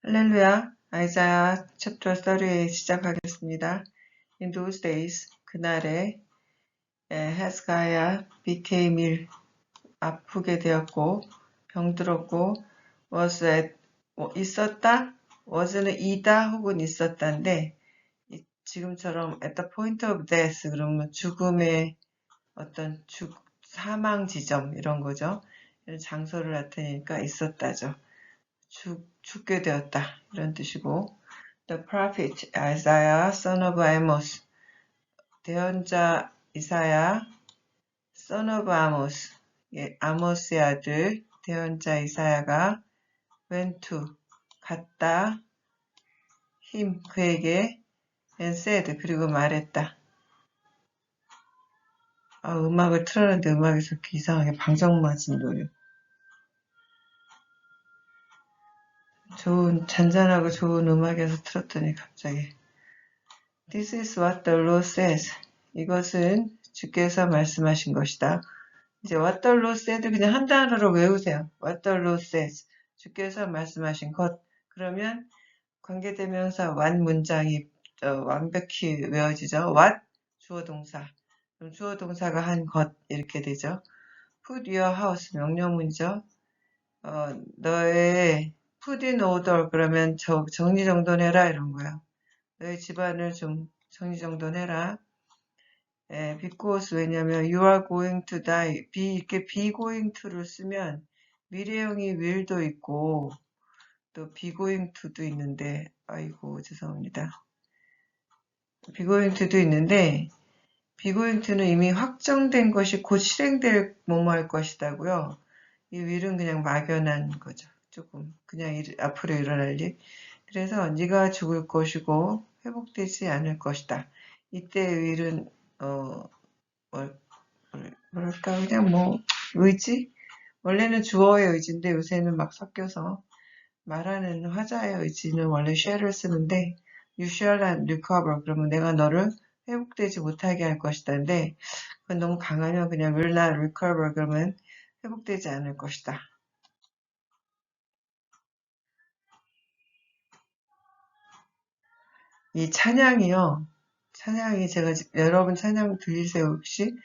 할렐루야, 아이자야 챕터 38 시작하겠습니다. In those days, 그날에 헤스가야 became ill, 아프게 되었고 병들었고 was at, 있었다, was는 이다 혹은 있었다인데 지금처럼 at the point of death 그러면 죽음의 어떤 사망 지점 이런 거죠. 이런 장소를 나타내니까 있었다죠. 죽게 되었다 이런 뜻이고 The prophet Isaiah son of Amos 대언자 이사야 son of Amos 아모스의 아들 대언자 이사야가 went to 갔다 him 그에게 and said 그리고 말했다. 음악을 틀었는데 음악에서 이상하게 방정 맞은 노래. 좋은 잔잔하고 좋은 음악에서 틀었더니 갑자기 This is what the Lord says. 이것은 주께서 말씀하신 것이다. 이제 what the Lord said 그냥 한 단어로 외우세요. What the Lord says. 주께서 말씀하신 것. 그러면 관계대명사 what 문장이 완벽히 외워지죠. what 주어 동사. 그럼 주어 동사가 한 것 이렇게 되죠. Put your house 명령문이죠. 너의 put in order 그러면 정리정돈해라 이런 거예요. 너의 집안을 좀 정리정돈해라. because 왜냐면 you are going to die. 이렇게 be going to를 쓰면 미래형이 will도 있고 또 be going to도 있는데 아이고 죄송합니다. be going to도 있는데 be going to는 이미 확정된 것이 곧 실행될 뭐뭐 할 것이다고요. 이 will은 그냥 막연한 거죠. 조금 그냥 앞으로 일어날 일. 그래서 네가 죽을 것이고 회복되지 않을 것이다. 이때 will은 뭐랄까 그냥 의지? 원래는 주어의 의지인데 요새는 막 섞여서 말하는 화자의 의지는 원래 shall을 쓰는데 you shall not recover 그러면 내가 너를 회복되지 못하게 할 것이다인데 그건 너무 강하면 그냥 will not recover 그러면 회복되지 않을 것이다. 이 찬양이요. 찬양이 제가 여러분 찬양 들리세요 혹시?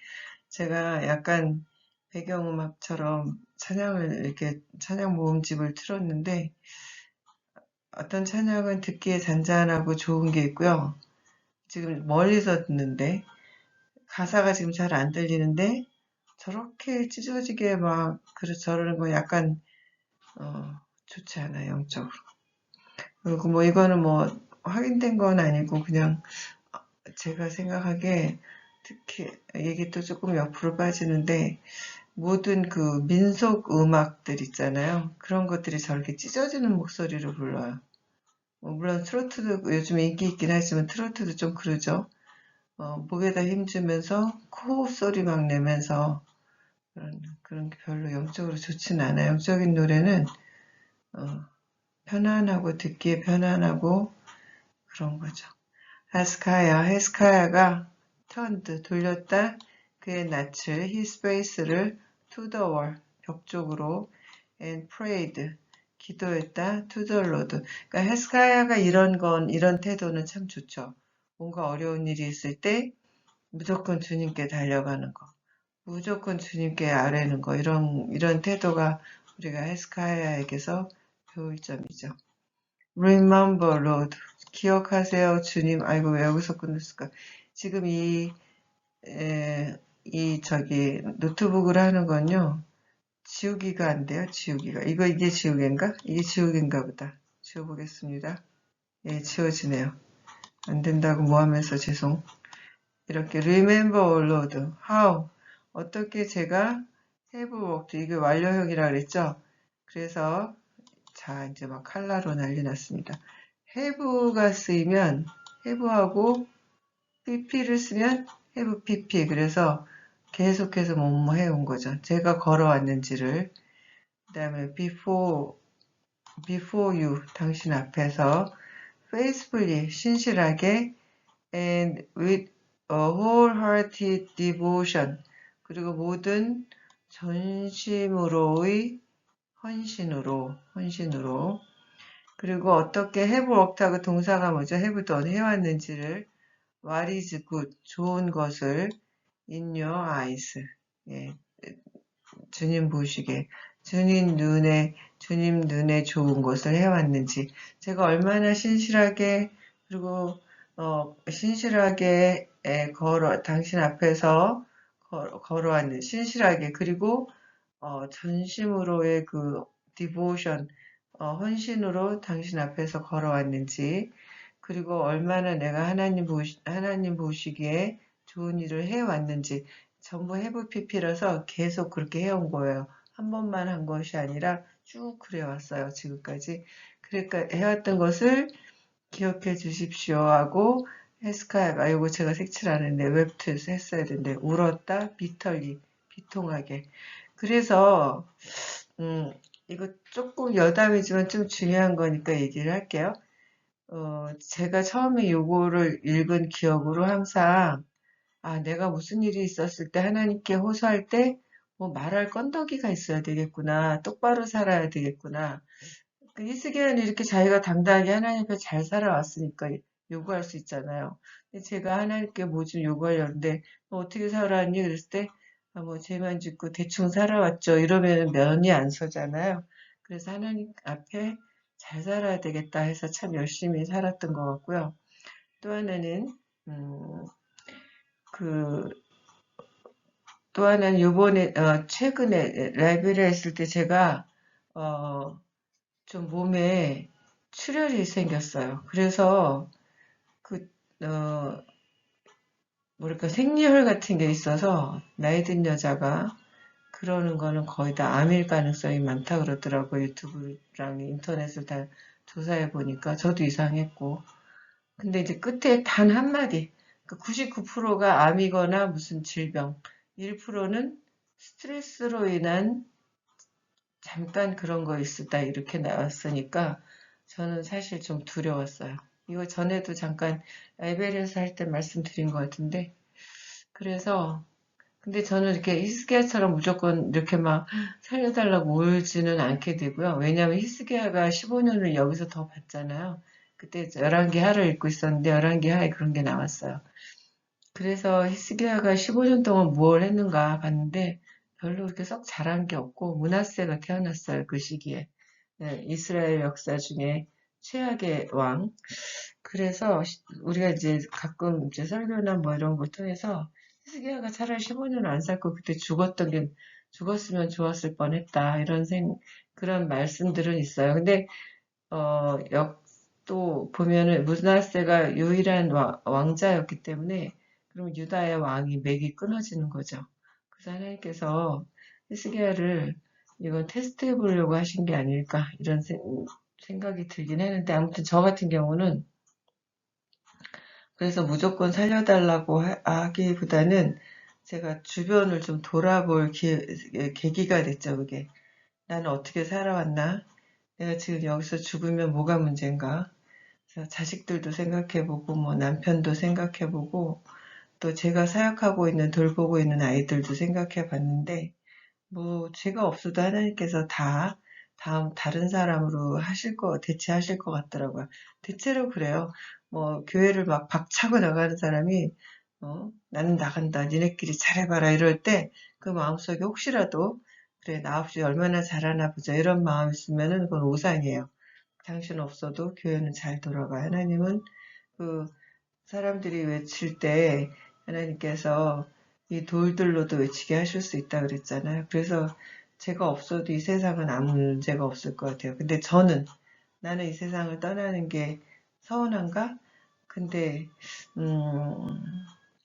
제가 약간 배경음악처럼 찬양을 이렇게 찬양 모음집을 틀었는데 어떤 찬양은 듣기에 잔잔하고 좋은 게 있고요. 지금 멀리서 듣는데 가사가 지금 잘 안 들리는데 저렇게 찢어지게 막 저러는 거 약간 좋지 않아요 영적으로. 그리고 이거는 확인된 건 아니고 그냥 제가 생각하기에 특히 얘기 또 조금 옆으로 빠지는데 모든 그 민속 음악들 있잖아요. 그런 것들이 저렇게 찢어지는 목소리로 불러요. 물론 트로트도 요즘 인기 있긴 하지만 트로트도 좀 그러죠. 목에다 힘주면서 코 소리 막 내면서 그런 게 별로 영적으로 좋지는 않아요. 영적인 노래는 편안하고 듣기에 편안하고 그런 거죠. 헤스카야가 turned 돌렸다 그의 낯을 his face를 to the wall 벽 쪽으로 and prayed 기도했다 to the Lord. 그러니까 헤스카야가 이런 태도는 참 좋죠. 뭔가 어려운 일이 있을 때 무조건 주님께 달려가는 거, 무조건 주님께 아뢰는 거 이런 태도가 우리가 헤스카야에게서 배울 점이죠. Remember, Lord. 기억하세요, 주님. 아이고, 왜 여기서 끝냈을까? 지금 노트북으로 하는 건요, 지우기가 안 돼요, 지우기가. 이게 지우개인가? 이게 지우개인가 보다. 지워보겠습니다. 예, 지워지네요. 안 된다고 뭐 하면서 죄송. 이렇게 Remember, Lord. How? 어떻게 제가 have worked. 이게 완료형이라 그랬죠? 그래서, 자, 이제 막 칼라로 난리 났습니다. have가 쓰이면 have하고 pp를 쓰면 have pp 그래서 계속해서 뭐뭐 해온 거죠. 제가 걸어왔는지를 그 다음에 before you 당신 앞에서 faithfully 신실하게 and with a wholehearted devotion 그리고 모든 전심으로의 헌신으로 그리고 어떻게 have worked하고 동사가 뭐죠? have done 해왔는지를 what is good, 좋은 것을 in your eyes. 예, 주님 보시기에 주님 눈에 좋은 것을 해왔는지 제가 얼마나 신실하게 그리고 신실하게 당신 앞에서 걸어왔는지 신실하게 그리고 전심으로의 그 디보션 헌신으로 당신 앞에서 걸어왔는지 그리고 얼마나 내가 하나님 보시기에 좋은 일을 해왔는지 전부 해부 PP라서 계속 그렇게 해온 거예요. 한 번만 한 것이 아니라 쭉 그래왔어요. 지금까지. 그러니까 해왔던 것을 기억해 주십시오 하고 헤스카야가 이거 제가 색칠 안 했는데 웹툰에서 했어야 되는데 울었다 비털리 비통하게 그래서 이거 조금 여담이지만 좀 중요한 거니까 얘기를 할게요. 제가 처음에 요거를 읽은 기억으로 항상 내가 무슨 일이 있었을 때 하나님께 호소할 때 뭐 말할 건더기가 있어야 되겠구나. 똑바로 살아야 되겠구나. 그 히스기야는 이렇게 자기가 당당하게 하나님 앞에 잘 살아왔으니까 요구할 수 있잖아요. 근데 제가 하나님께 뭐 좀 요구하려는데 너 어떻게 살아왔니? 그랬을 때 뭐 죄만 짓고 대충 살아왔죠. 이러면 면이 안 서잖아요. 그래서 하나님 앞에 잘 살아야 되겠다 해서 참 열심히 살았던 것 같고요. 또 하나는 음, 그 또 하나는 요번에 최근에 라이브를 했을 때 제가 어, 좀 몸에 출혈이 생겼어요. 그래서 그 뭐랄까 생리혈 같은 게 있어서 나이 든 여자가 그러는 거는 거의 다 암일 가능성이 많다 그러더라고요. 유튜브랑 인터넷을 다 조사해 보니까 저도 이상했고. 근데 이제 끝에 단 한마디. 그 99%가 암이거나 무슨 질병, 1%는 스트레스로 인한 잠깐 그런 거 있었다 이렇게 나왔으니까 저는 사실 좀 두려웠어요. 이거 전에도 잠깐 라이브러리에서 할 때 말씀드린 것 같은데 그래서 근데 저는 이렇게 히스기야처럼 무조건 이렇게 막 살려달라고 울지는 않게 되고요. 왜냐하면 히스기야가 15년을 여기서 더 봤잖아요. 그때 11개 하를 읽고 있었는데 11개 하에 그런 게 나왔어요. 그래서 히스기야가 15년 동안 무엇을 했는가 봤는데 별로 그렇게 썩 잘한 게 없고 므낫세가 태어났어요. 그 시기에. 네, 이스라엘 역사 중에 최악의 왕. 그래서 우리가 이제 가끔 이제 설교나 뭐 이런 걸 통해서 히스기야가 차라리 15년을 안 살고 그때 죽었으면 좋았을 뻔했다. 그런 말씀들은 있어요. 근데 또 보면은 므낫세가 유일한 왕자였기 때문에 그럼 유다의 왕이 맥이 끊어지는 거죠. 그래서 하나님께서 히스기야를 이건 테스트해 보려고 하신 게 아닐까 이런 생각이 들긴 했는데 아무튼 저 같은 경우는 그래서 무조건 살려달라고 하기보다는 제가 주변을 좀 돌아볼 계기가 됐죠, 그게. 나는 어떻게 살아왔나? 내가 지금 여기서 죽으면 뭐가 문제인가? 그래서 자식들도 생각해보고, 뭐 남편도 생각해보고, 또 제가 사역하고 있는, 돌보고 있는 아이들도 생각해봤는데, 뭐, 제가 없어도 하나님께서 다른 사람으로 대체하실 것 같더라고요. 대체로 그래요. 뭐, 교회를 막 박차고 나가는 사람이, 나는 나간다. 니네끼리 잘해봐라. 이럴 때, 그 마음속에 혹시라도, 그래, 나 없이 얼마나 잘하나 보자. 이런 마음이 있으면은 그건 오산이에요. 당신 없어도 교회는 잘 돌아가. 하나님은 그 사람들이 외칠 때 하나님께서 이 돌들로도 외치게 하실 수 있다 그랬잖아요. 그래서 제가 없어도 이 세상은 아무 문제가 없을 것 같아요. 근데 나는 이 세상을 떠나는 게 서운한가? 근데 음,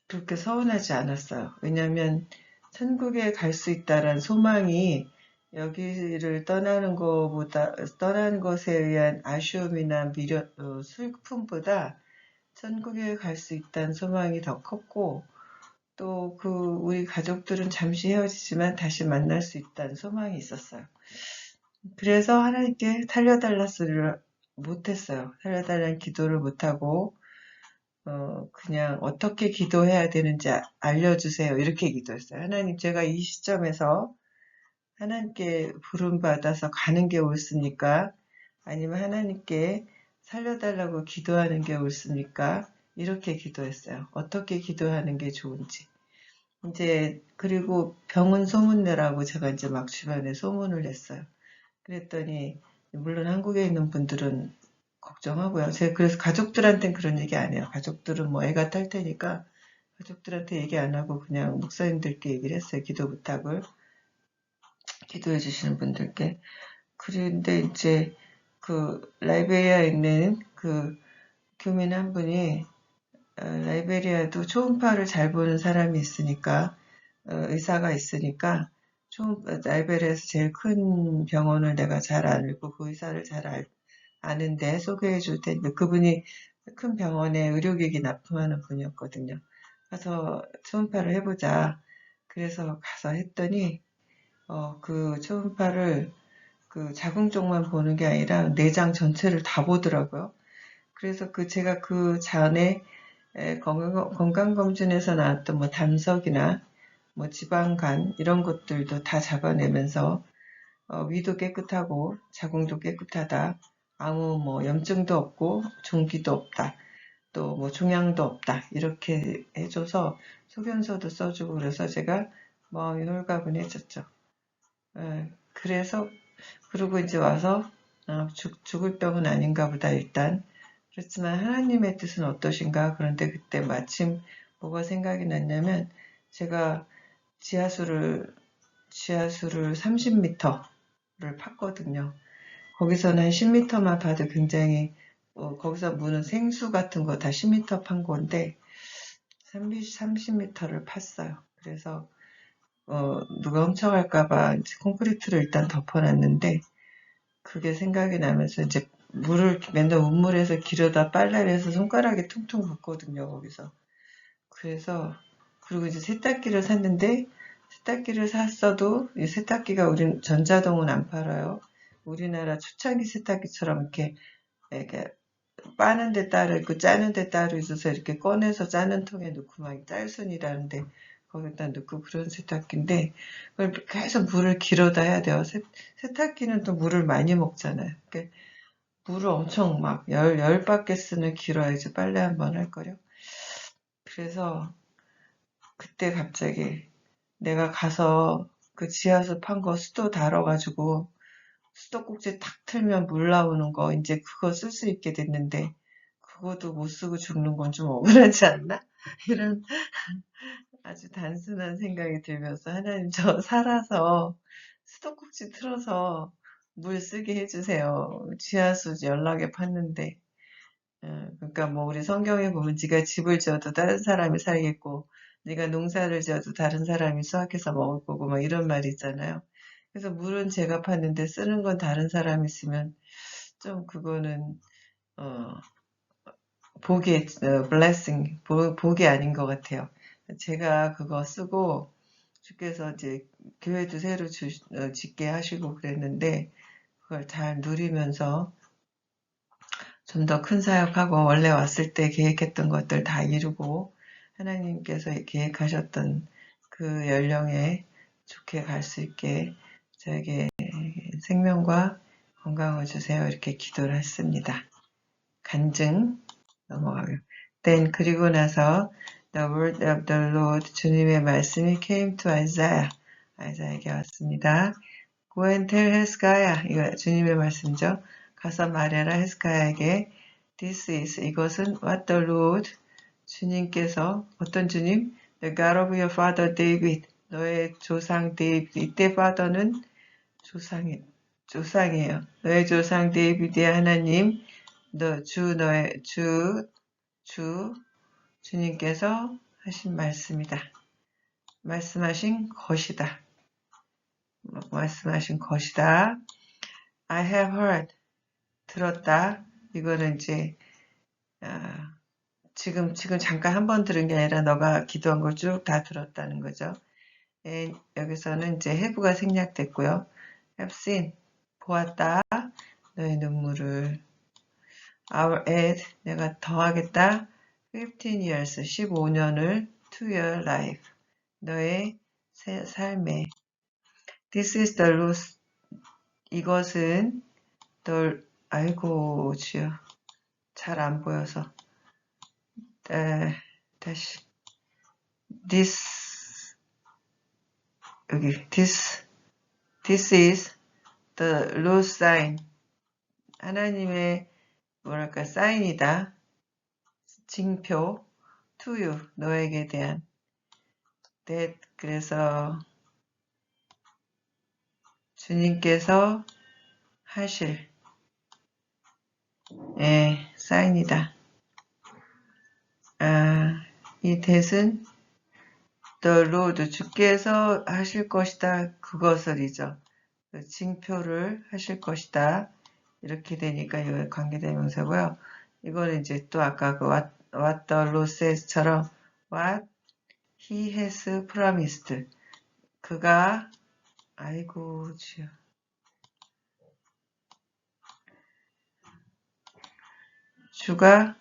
그렇게 서운하지 않았어요. 왜냐하면 천국에 갈 수 있다란 소망이 여기를 떠나는 것에 의한 아쉬움이나 슬픔보다 천국에 갈 수 있다는 소망이 더 컸고, 또 우리 가족들은 잠시 헤어지지만 다시 만날 수 있다는 소망이 있었어요. 그래서 하나님께 살려달라 소리를 못했어요. 살려달라는 기도를 못하고, 그냥 어떻게 기도해야 되는지 알려주세요. 이렇게 기도했어요. 하나님, 제가 이 시점에서 하나님께 부름받아서 가는 게 옳습니까? 아니면 하나님께 살려달라고 기도하는 게 옳습니까? 이렇게 기도했어요. 어떻게 기도하는 게 좋은지. 이제 그리고 병은 소문내라고 제가 이제 막 주변에 소문을 냈어요. 그랬더니 물론 한국에 있는 분들은 걱정하고요. 제가 그래서 가족들한테는 그런 얘기 안 해요. 가족들은 뭐 애가 탈 테니까 가족들한테 얘기 안 하고 그냥 목사님들께 얘기를 했어요. 기도 부탁을 기도해 주시는 분들께. 그런데 이제 그 라이베리아에 있는 그 교민 한 분이 라이베리아도 초음파를 잘 보는 사람이 있으니까 의사가 있으니까 라이베리아에서 제일 큰 병원을 내가 잘 알고 그 의사를 잘 아는데 소개해 줄 테니까 그분이 큰 병원에 의료기기 납품하는 분이었거든요. 가서 초음파를 해보자. 그래서 가서 했더니 그 초음파를 그 자궁 쪽만 보는 게 아니라 내장 전체를 다 보더라고요. 그래서 제가 그 전에 건강검진에서 나왔던 뭐 담석이나 뭐 지방간 이런 것들도 다 잡아내면서 위도 깨끗하고 자궁도 깨끗하다. 아무 뭐 염증도 없고 종기도 없다. 또 뭐 종양도 없다. 이렇게 해줘서 소견서도 써주고 그래서 제가 마음이 홀가분해졌죠. 그래서 그리고 이제 와서 죽을 병은 아닌가 보다 일단. 그렇지만 하나님의 뜻은 어떠신가? 그런데 그때 마침 뭐가 생각이 났냐면 제가 지하수를 30m를 팠거든요. 거기서는 한 10m만 파도 굉장히 거기서 무는 생수 같은 거 다 10m 판 건데 30m를 팠어요. 그래서 누가 훔쳐갈까봐 콘크리트를 일단 덮어놨는데 그게 생각이 나면서 이제 물을 맨날 운물에서 기르다 빨래를 해서 손가락이 퉁퉁 붓거든요, 거기서. 그래서, 그리고 이제 세탁기를 샀는데, 세탁기를 샀어도, 이 세탁기가 우린 전자동은 안 팔아요. 우리나라 초창기 세탁기처럼 이렇게 빠는 데 따로 있고 짜는 데 따로 있어서 이렇게 꺼내서 짜는 통에 넣고 막 짤순이라는데 거기다 넣고 그런 세탁기인데 그걸 계속 물을 길어다 해야 돼요. 세탁기는 또 물을 많이 먹잖아요. 그러니까 물을 엄청 막 열 바켓스는 길어야지 빨래 한 번 할 거요. 그래서 그때 갑자기 내가 가서 그 지하수 판 거 수도 달아가지고 수도꼭지 탁 틀면 물 나오는 거 이제 그거 쓸 수 있게 됐는데 그것도 못 쓰고 죽는 건 좀 억울하지 않나? 이런 아주 단순한 생각이 들면서 하나님 저 살아서 수도꼭지 틀어서 물 쓰게 해주세요. 지하수 연락에 팠는데 그러니까 뭐 우리 성경에 보면 네가 집을 지어도 다른 사람이 살겠고 네가 농사를 지어도 다른 사람이 수확해서 먹을 거고 막 이런 말이 있잖아요. 그래서 물은 제가 팠는데 쓰는 건 다른 사람이 쓰면 좀 그거는 어, 복의 blessing 복이 아닌 것 같아요. 제가 그거 쓰고 주께서 이제 교회도 새로 짓게 하시고 그랬는데 그걸 잘 누리면서 좀 더 큰 사역하고 원래 왔을 때 계획했던 것들 다 이루고 하나님께서 계획하셨던 그 연령에 좋게 갈 수 있게 저에게 생명과 건강을 주세요. 이렇게 기도를 했습니다. 간증 넘어가고요. Then 그리고 나서 The word of the Lord 주님의 말씀이 came to Isaiah 아이사에게 왔습니다. Go and tell Hezekiah 이거 주님의 말씀이죠. 가서 말해라 헤스카야에게 This is 이것은 what the Lord 주님께서 어떤 주님? The God of your father David 너의 조상 데이비드 이때 father는 조상이에요. 너의 조상 데이비드의 하나님 너의 주님께서 하신 말씀이다. 말씀하신 것이다. 말씀하신 것이다. I have heard. 들었다. 이거는 이제, 지금 잠깐 한 번 들은 게 아니라 너가 기도한 걸 쭉 다 들었다는 거죠. 여기서는 이제 have가 생략됐고요. have seen. 보았다. 너의 눈물을. I'll add. 내가 더하겠다. 15 years. 15년을 to your life. 너의 삶에. This is the Lord's 이것은 아이고, 주여. 잘 안 보여서. 다시. This, 여기, this is the Lord's sign. 하나님의, 뭐랄까, 사인이다. 징표. to you. 너에게 대한. that, 그래서, 주님께서 하실, 사인이다. 이 that은 the Lord, 주께서 하실 것이다. 그것을이죠. 그 징표를 하실 것이다. 이렇게 되니까 이거 관계대명사고요. 이거는 이제 또 아까 그 what the Lord says처럼 what he has promised. 그가, 아이고, 주여. 주가,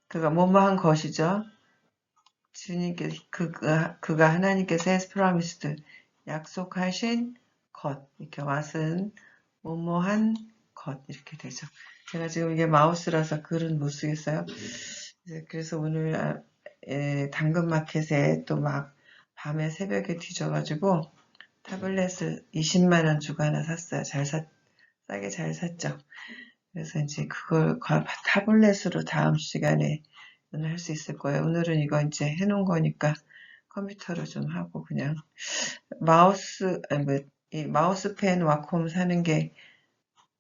그가 뭐뭐한 것이죠. 주님께, 그가 하나님께서 has promised. 약속하신 것. 이렇게 what은 뭐뭐한 것. 이렇게 되죠. 제가 지금 이게 마우스라서 글은 못 쓰겠어요. 그래서 오늘 당근마켓에 또 막 밤에 새벽에 뒤져가지고 타블렛을 20만원 주고 하나 샀어요. 싸게 잘 샀죠. 그래서 이제 그걸 타블렛으로 다음 시간에 할 수 있을 거예요. 오늘은 이거 이제 해놓은 거니까 컴퓨터로 좀 하고 그냥 이 마우스펜 와콤 사는 게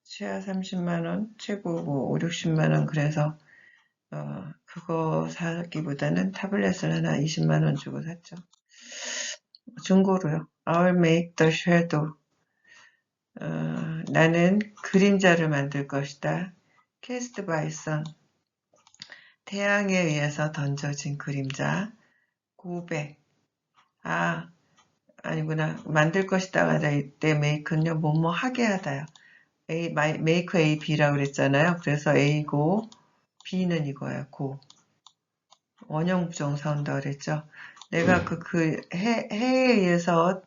최하 30만원, 최고 뭐 5, 60만원 그래서 그거 사기보다는 타블렛을 하나 20만원 주고 샀죠. 중고로요. I'll make the shadow. 나는 그림자를 만들 것이다. Cast by sun. 태양에 의해서 던져진 그림자. 고백. 아니구나. 만들 것이다가 하다 이때 make는요. 뭐뭐 하게 하다요. make A, B라고 그랬잖아요. 그래서 A고 B는 이거예요. 고. 원형 부정사 온다 그랬죠. 내가 해에 의해서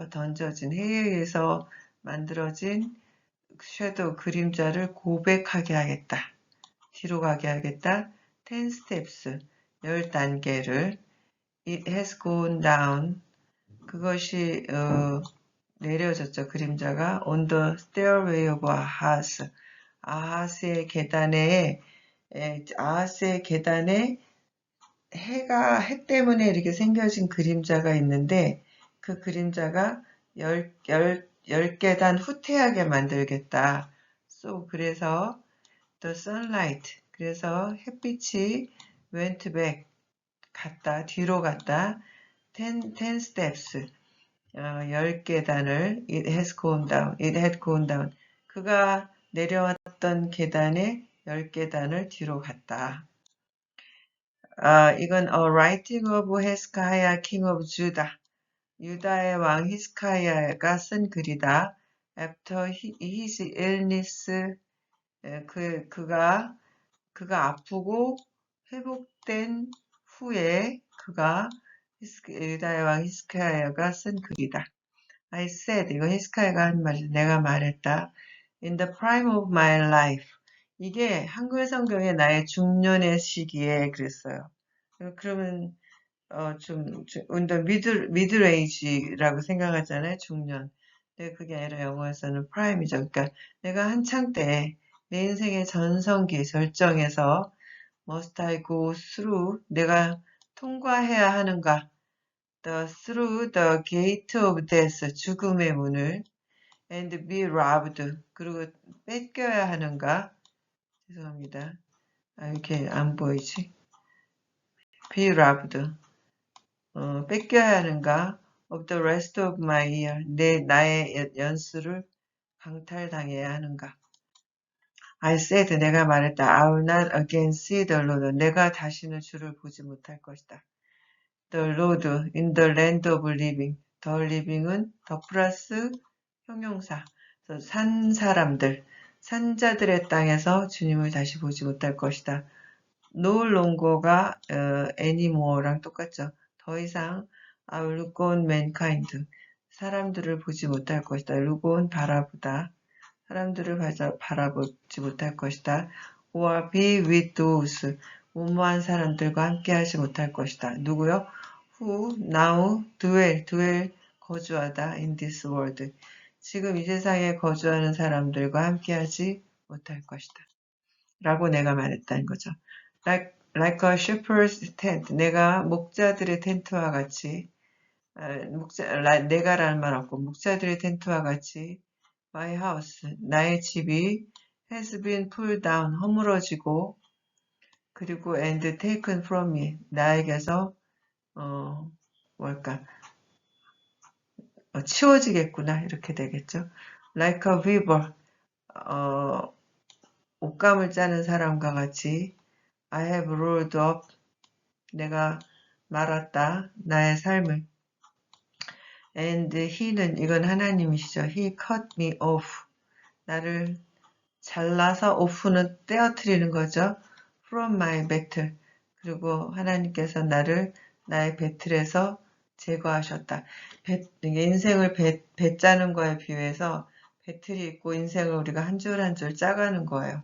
던져진, 해에 의해서 만들어진 섀도우 그림자를 고백하게 하겠다. 뒤로 가게 하겠다. 10 steps, 10단계를 It has gone down. 그것이 내려졌죠. 그림자가 on the stairway of Ahaz. 아하스의 계단에 해 때문에 이렇게 생겨진 그림자가 있는데 그 그림자가 10계단 후퇴하게 만들겠다. 그래서 the sunlight. 그래서 햇빛이 went back. 뒤로 갔다. 10 steps. 10계단을 it had gone down. 그가 내려왔던 계단에 10계단을 뒤로 갔다. 이건 A writing of Hezekiah, king of Judah. 유다의 왕 히스카야가 쓴 글이다. After his illness, 그가 아프고 회복된 후에 유다의 왕 히스카야가 쓴 글이다. I said, 이거 히스카야가 한 말, 내가 말했다. In the prime of my life. 이게 한글 성경에 나의 중년의 시기에 그랬어요. 그러면 the middle age라고 생각하잖아요. 중년. 근데 그게 아니라 영어에서는 prime이죠. 그러니까 내가 한창 때 내 인생의 전성기 절정에서 must I go through, 내가 통과해야 하는가? through the gate of death, 죽음의 문을 and be robbed, 그리고 뺏겨야 하는가? 죄송합니다. 이렇게 안 보이지? be robbed, 뺏겨야 하는가? of the rest of my year, 나의 연수를 강탈당해야 하는가? I said, 내가 말했다. I will not again see the Lord. 내가 다시는 주를 보지 못할 것이다. The Lord in the land of living. The living은 더 플러스 형용사. 산 사람들, 산자들의 땅에서 주님을 다시 보지 못할 것이다. No longer가 anymore랑 똑같죠. 더 이상 I will look on mankind. 사람들을 보지 못할 것이다. look on 바라보다. 사람들을 바라보지 못할 것이다. or be with those, 무모한 사람들과 함께하지 못할 것이다. 누구요? who now dwell 거주하다 in this world. 지금 이 세상에 거주하는 사람들과 함께하지 못할 것이다. 라고 내가 말했다는 거죠. like a shepherd's tent. 내가 목자들의 텐트와 같이, 내가라는 말 없고, 목자들의 텐트와 같이, my house, 나의 집이 has been pulled down, 허물어지고, 그리고 and taken from me, 나에게서, 뭘까, 치워지겠구나, 이렇게 되겠죠. like a weaver, 옷감을 짜는 사람과 같이, I have rolled up, 내가 말았다, 나의 삶을. And he는, 이건 하나님이시죠. He cut me off, 나를 잘라서 off는 떼어뜨리는 거죠. From my battle, 그리고 하나님께서 나를 나의 배틀에서 제거하셨다. 인생을 배 짜는 거에 비유해서 배틀이 있고 인생을 우리가 한 줄 한 줄 짜가는 거예요.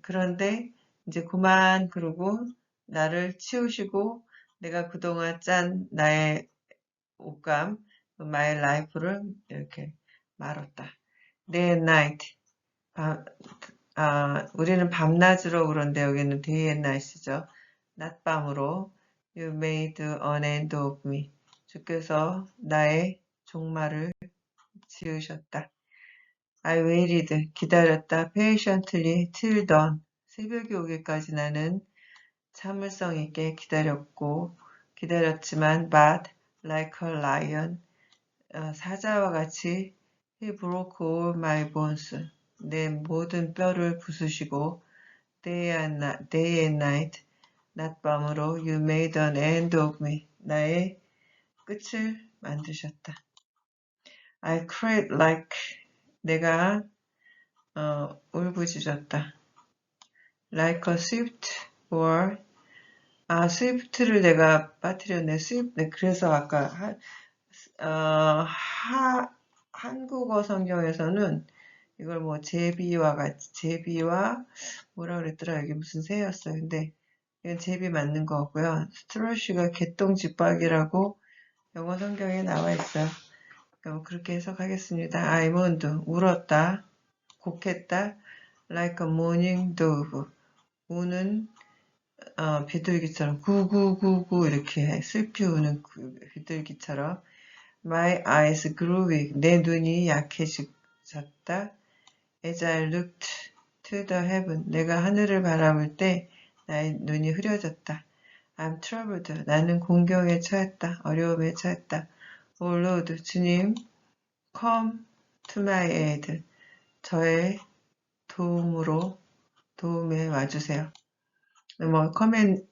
그런데 이제 그만 그러고 나를 치우시고 내가 그동안 짠 나의 옷감, my life를 이렇게 말았다. day and night. 우리는 밤낮으로 그런데 여기는 day and night이죠. 낮밤으로 you made an end of me. 주께서 나의 종말을 지으셨다. I waited, 기다렸다. patiently till dawn. 새벽이 오기까지 나는 참을성 있게 기다렸지만 but like a lion, 사자와 같이 he broke all my bones. 내 모든 뼈를 부수시고 day and night, 낮밤으로 you made an end of me. 나의 끝을 만드셨다. I cried like, 내가 울부짖었다. like a swift or, swift를 내가 빠뜨렸네. swift, 네, 그래서 아까 한국어 성경에서는 이걸 뭐 제비와 뭐라 그랬더라. 여기 무슨 새였어요. 근데 이건 제비 맞는 거고요. 스트러쉬가 개똥집박이라고 영어 성경에 나와 있어요. 그렇게 해석하겠습니다. I mourned, 울었다, 곡했다, like a mourning dove, 우는 비둘기처럼 구구구구 이렇게 슬피 우는 비둘기처럼. My eyes grew weak, 내 눈이 약해졌다. As I looked to the heaven, 내가 하늘을 바라볼 때 나의 눈이 흐려졌다. I'm troubled, 나는 공경에 처했다. 어려움에 처했다. Oh Lord, 주님, come to my aid, 저의 도움에 와주세요. 뭐 come and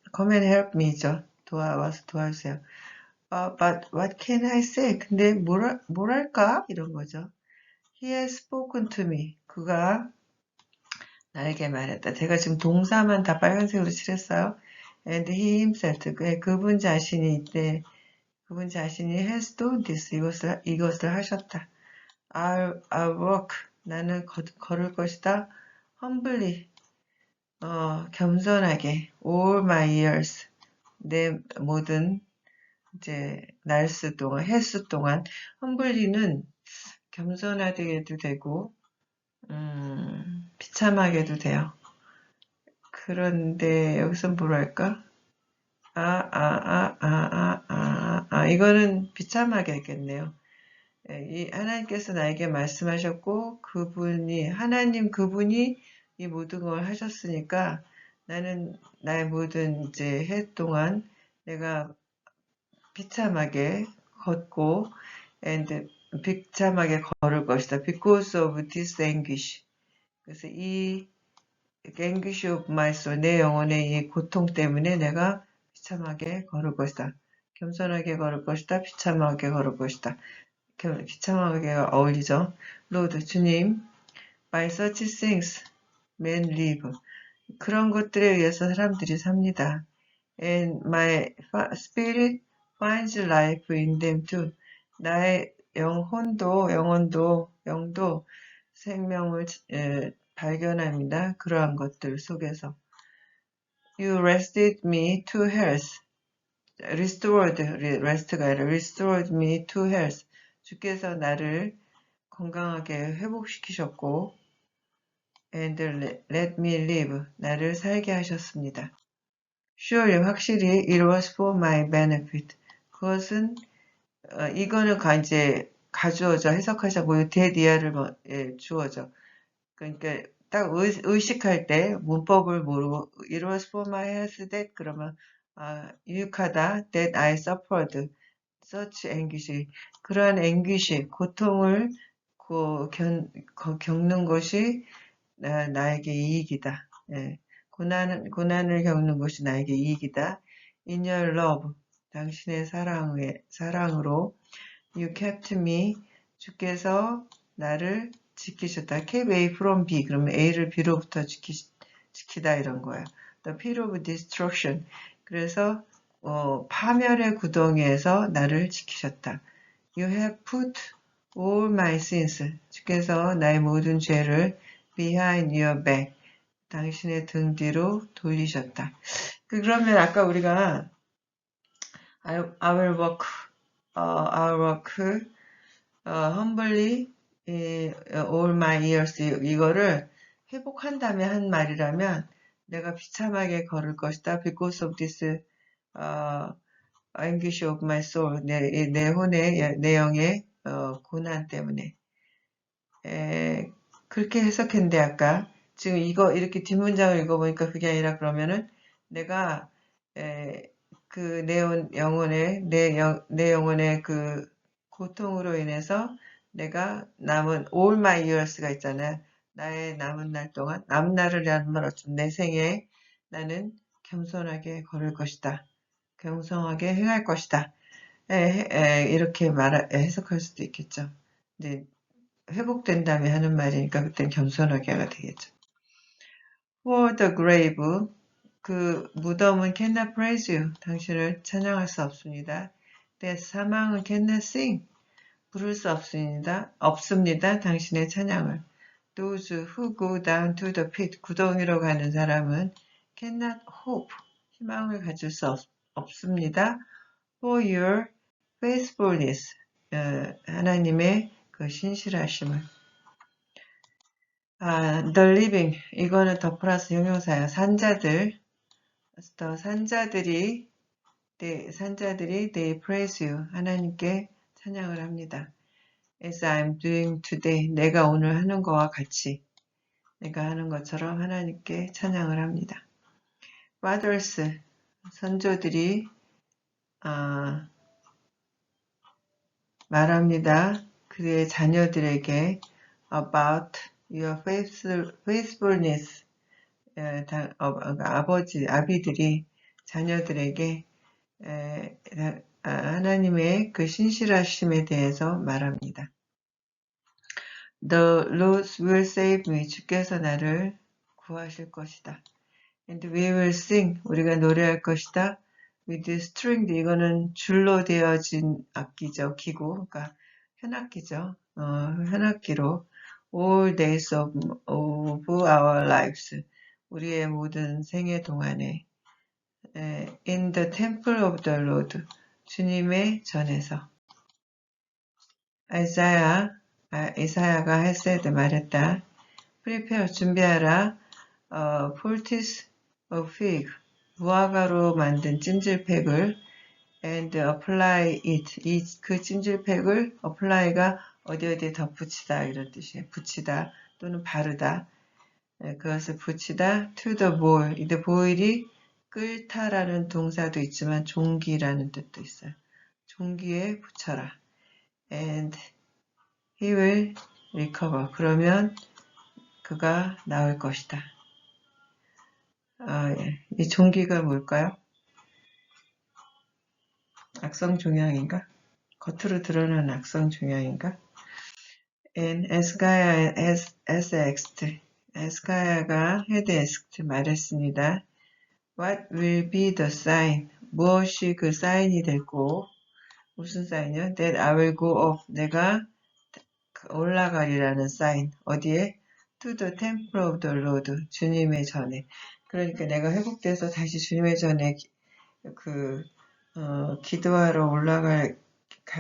help me죠. 와서 도와주세요. But what can I say? 근데 뭐랄까? 이런 거죠. He has spoken to me. 그가 나에게 말했다. 제가 지금 동사만 다 빨간색으로 칠했어요. And he himself, 그분 자신이 has done this, 이것을 하셨다. I'll walk, 나는 걸을 것이다. humbly, 겸손하게. all my years, 내 모든 이제 날수 동안, 횟수 동안. humbly는 겸손하게도 되고, 비참하게도 돼요. 그런데 여기서 뭐랄까? 이거는 비참하게 했겠네요. 이 하나님께서 나에게 말씀하셨고 그분이 이 모든 걸 하셨으니까 나는 나의 모든 이제 해 동안 내가 비참하게 걷고 and 비참하게 걸을 것이다. Because of this anguish. 그래서 이 anguish of my soul, 내 영혼의 이 고통 때문에 내가 비참하게 걸을 것이다. 겸손하게 걸을 것이다. 비참하게 걸을 것이다. 비참하게 어울리죠. Lord, 주님, by such things men live. 그런 것들에 의해서 사람들이 삽니다. And my spirit finds life in them too. 나의 영도 생명을 발견합니다. 그러한 것들 속에서 You restored me to health. rest가 아니라 restored me to health. 주께서 나를 건강하게 회복시키셨고 and let me live. 나를 살게 하셨습니다. Surely 확실히 it was for my benefit. 그것은 이거는 이제 가주어져 해석하자고 대디아를 주어져. 그러니까 딱 의식할 때 문법을 모르고 it was for my health that 그러면 유익하다 that I suffered such anguish 그러한 anguish 고통을 겪는 것이 나에게 이익이다. 예. 고난을 겪는 것이 나에게 이익이다. In your love 당신의 사랑으로 You kept me 주께서 나를 지키셨다. keep A from B 그러면 A를 B로부터 지키다 이런 거야. The pit of destruction 그래서 파멸의 구덩이에서 나를 지키셨다. You have put all my sins 주께서 나의 모든 죄를 behind your back 당신의 등 뒤로 돌리셨다. 그러면 아까 우리가 I will work humbly all my years 이거를 회복한 다음에 한 말이라면 내가 비참하게 걸을 것이다. Because of this anguish of my soul 내 혼의 내 영의 고난 때문에 그렇게 해석했는데 아까 지금 이거 이렇게 뒷문장을 읽어보니까 그게 아니라 그러면은 내가 그 내 영혼의 그 고통으로 인해서 내가 남은 all my years가 있잖아요. 나의 남은 날 동안 남은 날을 위한 말 어쩌면 내 생에 나는 겸손하게 걸을 것이다. 겸손하게 행할 것이다. 이렇게 해석할 수도 있겠죠. 이제 회복된 다음에 하는 말이니까 그땐 겸손하게가 되겠죠. For the grave, 그 무덤은 cannot praise you. 당신을 찬양할 수 없습니다. Death, 사망은 cannot sing. 부를 수 없습니다. 당신의 찬양을. Those who go down to the pit, 구덩이로 가는 사람은 cannot hope. 희망을 가질 수 없습니다. For your faithfulness, 하나님의 그 신실하심을. The living, 이거는 더 플러스 형용사예요. 산자들이 they praise you, 하나님께 찬양을 합니다. As I'm doing today, 내가 오늘 하는 거와 같이, 내가 하는 것처럼 하나님께 찬양을 합니다. Fathers, 선조들이 말합니다. 그의 자녀들에게 about your faithfulness, 아비들이 자녀들에게 하나님의 그 신실하심에 대해서 말합니다. The Lord will save me. 주께서 나를 구하실 것이다. And we will sing. 우리가 노래할 것이다. With string. 이거는 줄로 되어진 악기죠. 기구. 그러니까 현악기죠. 현악기로 all days of our lives. 우리의 모든 생애 동안에 in the temple of the Lord. 주님의 전에서. 이사야가 했어야 말했다. Prepare, 준비하라. poultice of fig, 무화과로 만든 찜질팩을 and apply it. 그 찜질팩을 apply가 어디에 덧붙이다 이런 뜻이에요. 붙이다 또는 바르다. 그것을 붙이다 to the boil. 이 boil이 끓다라는 동사도 있지만 종기라는 뜻도 있어요. 종기에 붙여라. And he will recover. 그러면 그가 나을 것이다. 이 종기가 뭘까요? 악성 종양인가? 겉으로 드러나는 악성 종양인가? And Hezekiah asked, 에스가야가 asked 말했습니다. What will be the sign? 무엇이 그 사인이 될고 무슨 사인이요? That I will go up. 내가 올라가리라는 사인. 어디에? To the temple of the Lord. 주님의 전에. 그러니까 내가 회복돼서 다시 주님의 전에 기도하러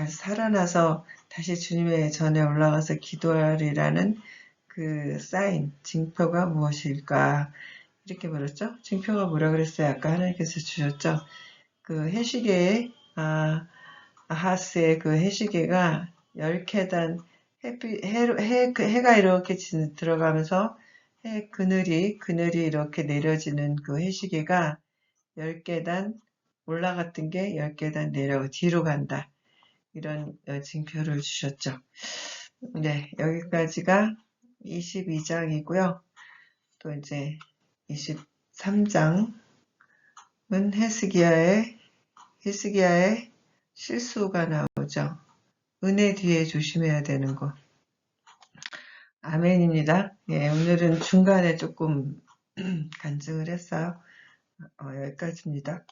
살아나서 다시 주님의 전에 올라가서 기도하리라는 그 사인, 징표가 무엇일까? 이렇게 물었죠? 징표가 뭐라 그랬어요? 아까 하나님께서 주셨죠? 그 해시계에, 아하스의 그 해시계가 10계단, 해가 이렇게 들어가면서 그늘이 이렇게 내려지는 그 해시계가 10계단 올라갔던 게 10계단 뒤로 간다. 이런 징표를 주셨죠. 네, 여기까지가 22장이고요. 또 이제 23장은 히스기야의 실수가 나오죠. 은혜 뒤에 조심해야 되는 거. 아멘입니다. 예, 오늘은 중간에 조금 간증을 했어요. 여기까지입니다.